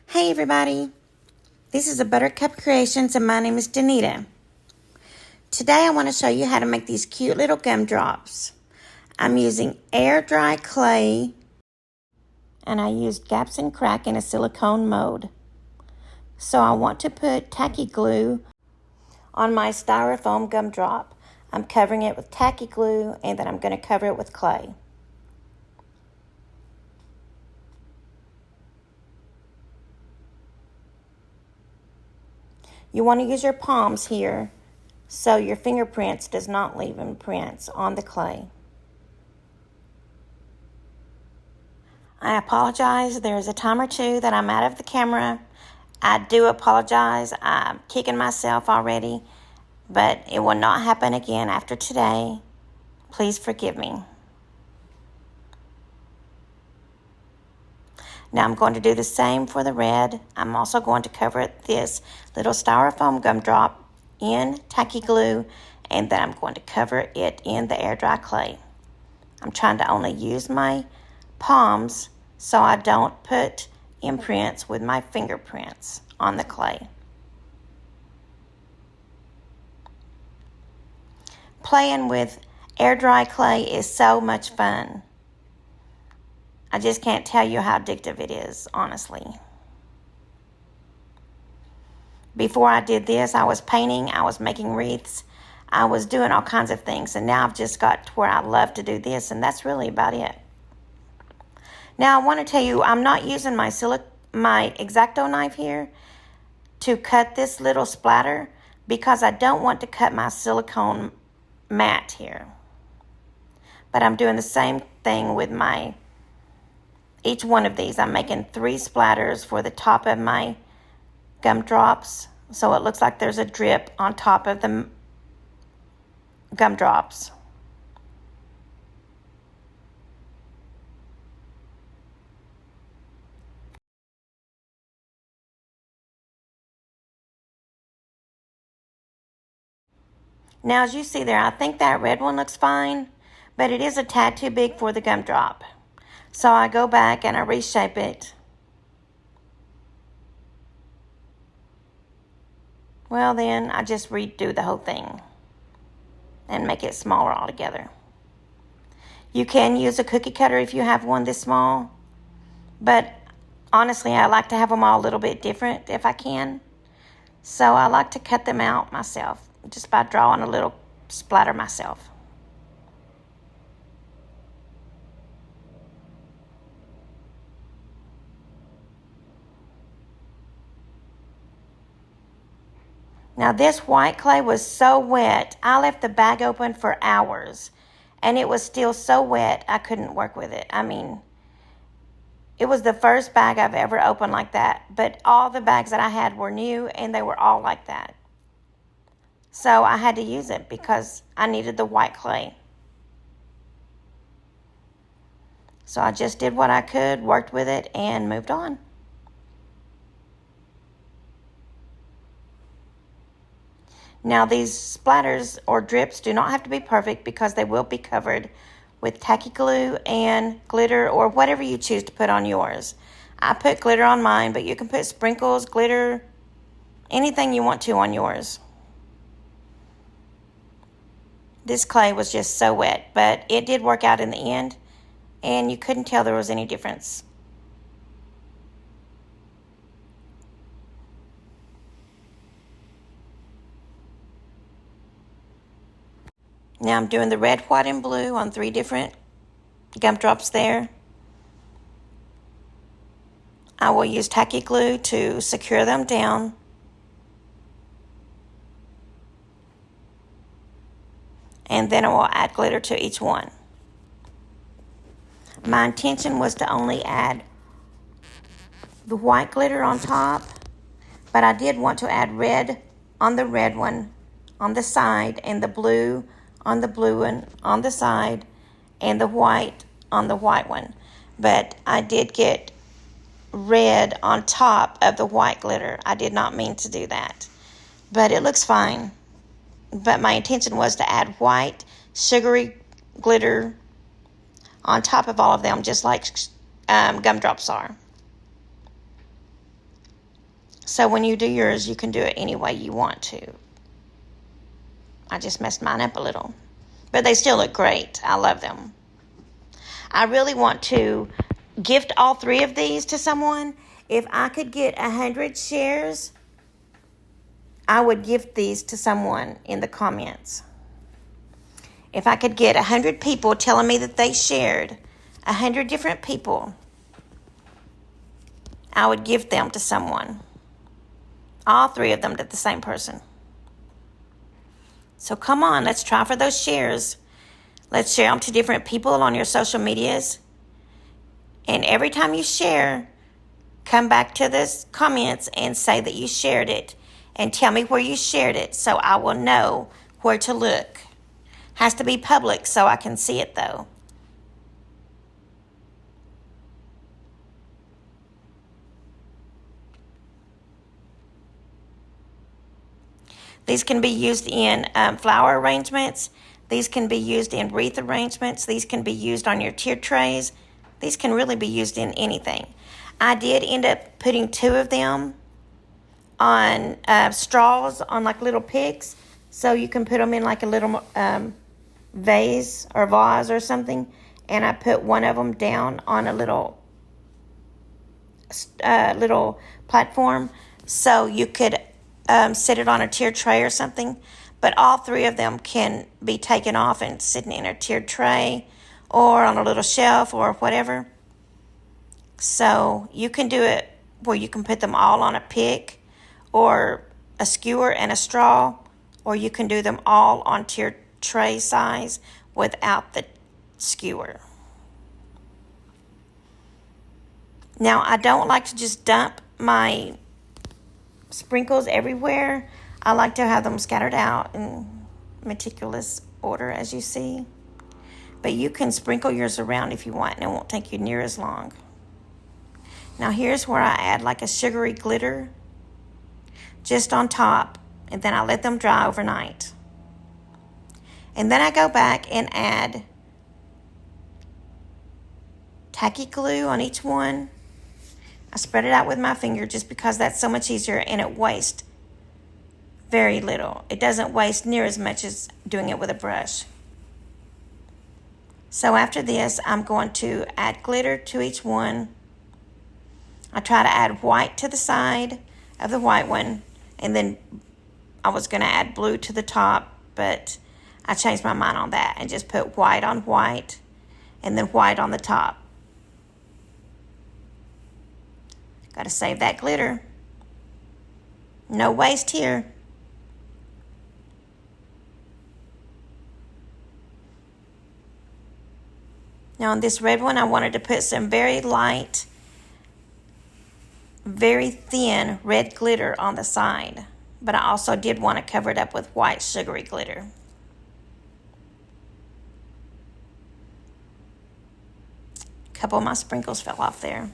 Hey everybody, this is a Buttercup Creations and my name is Danita. Today I want to show you how to make these cute little gumdrops. I'm using air dry clay and I used gaps and crack in a silicone mold. So I want to put tacky glue on my styrofoam gumdrop. I'm covering it with tacky glue and then I'm going to cover it with clay. You want to use your palms here so your fingerprints does not leave imprints on the clay. I apologize. There's a time or two that I'm out of the camera. I do apologize. I'm kicking myself already, but it will not happen again after today. Please forgive me. Now I'm going to do the same for the red. I'm also going to cover this little styrofoam gumdrop in tacky glue, and then I'm going to cover it in the air dry clay. I'm trying to only use my palms so I don't put imprints with my fingerprints on the clay. Playing with air dry clay is so much fun. I just can't tell you how addictive it is, honestly. Before I did this, I was painting, I was making wreaths, I was doing all kinds of things, and now I've just got to where I love to do this, and that's really about it. Now I want to tell you, I'm not using my X-Acto knife here to cut this little splatter because I don't want to cut my silicone mat here. But I'm doing the same thing with each one of these. I'm making 3 splatters for the top of my gumdrops, so it looks like there's a drip on top of the gumdrops. Now as you see there, I think that red one looks fine, but it is a tad too big for the gumdrop. So I go back and I reshape it. Well then, I just redo the whole thing and make it smaller altogether. You can use a cookie cutter if you have one this small, but honestly, I like to have them all a little bit different if I can. So I like to cut them out myself, just by drawing a little splatter myself. Now this white clay was so wet, I left the bag open for hours, and it was still so wet I couldn't work with it. I mean, it was the first bag I've ever opened like that, but all the bags that I had were new and they were all like that. So I had to use it because I needed the white clay. So I just did what I could, worked with it, and moved on. Now these splatters or drips do not have to be perfect because they will be covered with tacky glue and glitter or whatever you choose to put on yours. I put glitter on mine, but you can put sprinkles, glitter, anything you want to on yours. This clay was just so wet, but it did work out in the end, and you couldn't tell there was any difference. Now I'm doing the red, white, and blue on 3 different gumdrops there. I will use tacky glue to secure them down. And then I will add glitter to each one. My intention was to only add the white glitter on top, but I did want to add red on the red one on the side, and the blue on the blue one on the side, and the white on the white one. But I did get red on top of the white glitter. I did not mean to do that, but it looks fine. But my intention was to add white sugary glitter on top of all of them, just like gumdrops are. So when you do yours, you can do it any way you want to. I just messed mine up a little. But they still look great. I love them. I really want to gift all 3 of these to someone. If I could get 100 shares, I would gift these to someone in the comments. If I could get 100 people telling me that they shared, 100 different people, I would gift them to someone. All 3 of them to the same person. So come on, let's try for those shares. Let's share them to different people on your social medias. And every time you share, come back to the comments and say that you shared it. And tell me where you shared it so I will know where to look. Has to be public so I can see it though. These can be used in flower arrangements. These can be used in wreath arrangements. These can be used on your tier trays. These can really be used in anything. I did end up putting 2 of them on straws on like little picks. So you can put them in like a little vase or vase or something. And I put one of them down on a little platform. So you could set it on a tiered tray or something. But all 3 of them can be taken off and sitting in a tiered tray or on a little shelf or whatever. So you can do it where you can put them all on a pick or a skewer and a straw, or you can do them all on tiered tray size without the skewer. Now, I don't like to just dump my sprinkles everywhere. I like to have them scattered out in meticulous order, as you see. But you can sprinkle yours around if you want, and it won't take you near as long. Now here's where I add like a sugary glitter just on top, and then I let them dry overnight. And then I go back and add tacky glue on each one. I spread it out with my finger just because that's so much easier and it wastes very little. It doesn't waste near as much as doing it with a brush. So after this, I'm going to add glitter to each one. I try to add white to the side of the white one, and then I was going to add blue to the top, but I changed my mind on that and just put white on white and then white on the top. Got to save that glitter. No waste here. Now on this red one, I wanted to put some very light, very thin red glitter on the side. But I also did want to cover it up with white sugary glitter. A couple of my sprinkles fell off there.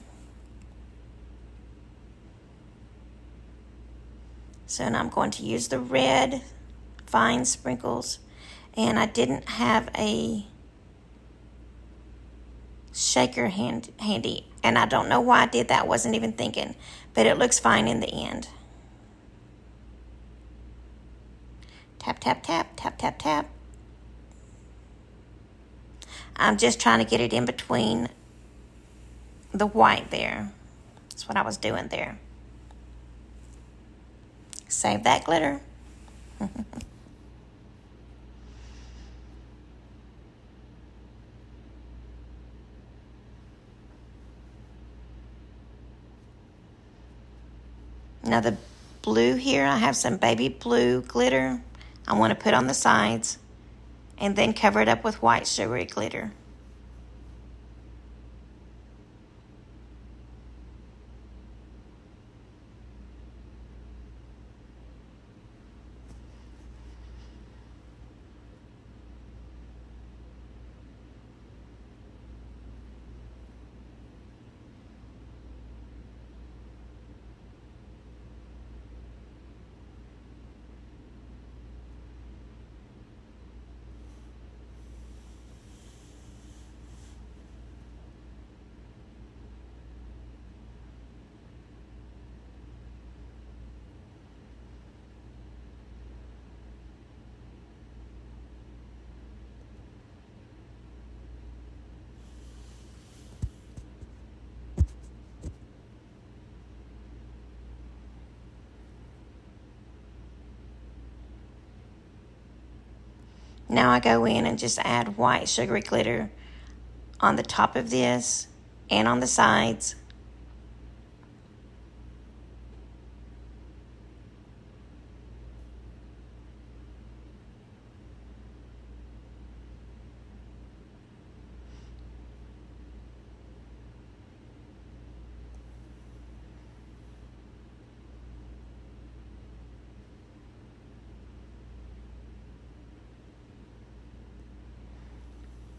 So now I'm going to use the red fine sprinkles. And I didn't have a shaker handy. And I don't know why I did that. I wasn't even thinking. But it looks fine in the end. Tap, tap, tap, tap, tap, tap. I'm just trying to get it in between the white there. That's what I was doing there. Save that glitter. Now the blue here, I have some baby blue glitter I want to put on the sides and then cover it up with white sugary glitter. Now I go in and just add white sugary glitter on the top of this and on the sides.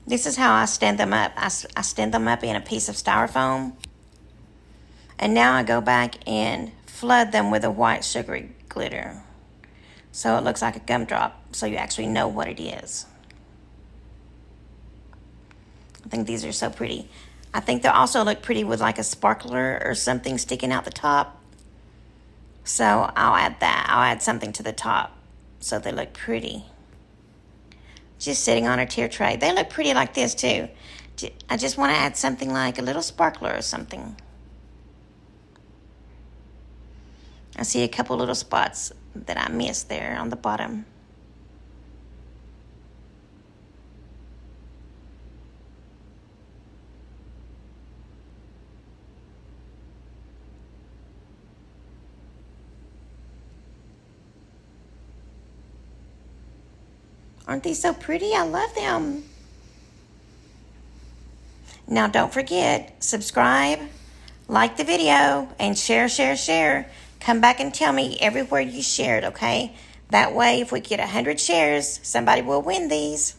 This is how I stand them up. I stand them up in a piece of styrofoam. And now I go back and flood them with a white sugary glitter. So it looks like a gumdrop, so you actually know what it is. I think these are so pretty. I think they'll also look pretty with like a sparkler or something sticking out the top. So I'll add that. I'll add something to the top so they look pretty. Just sitting on a tier tray. They look pretty like this too. I just want to add something like a little sparkler or something. I see a couple little spots that I missed there on the bottom. Aren't these so pretty? I love them. Now don't forget, subscribe, like the video, and share. Come back and tell me everywhere you shared, okay? That way, if we get 100 shares, somebody will win these.